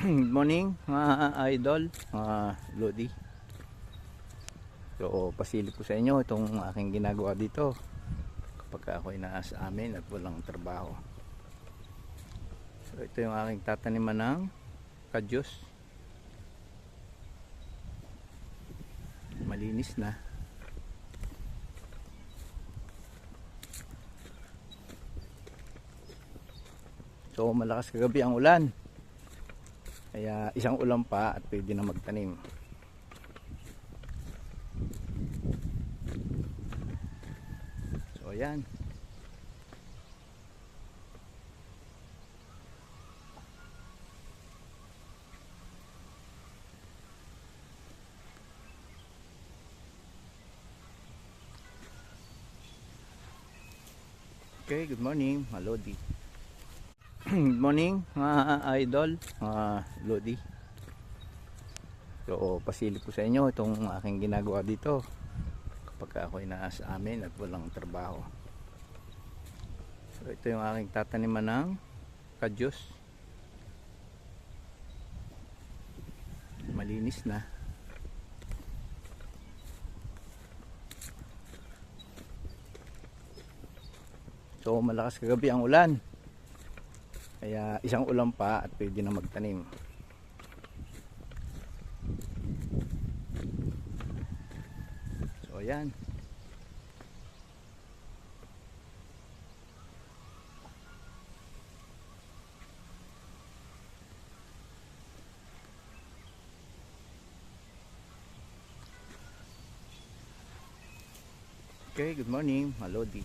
Good morning mga idol, mga Lodi. So pasilip ko sa inyo itong aking ginagawa dito kapag ako'y nasa amin at walang trabaho. So ito yung aking tataniman ng kadyos. Malinis na. So malakas kagabi ang ulan, kaya isang ulan pa at pwede na magtanim. So ayan. Okay, good morning mga Lodi. Good morning mga idol, mga Lodi. So pasilip ko sa inyo itong aking ginagawa dito kapag ako'y nasa amin at walang trabaho. So ito yung aking tataniman ng kadyos. Malinis na. So malakas kagabi ang ulan, kaya isang ulan pa at pwede na magtanim. So ayan. Okay, good morning mga Lodi.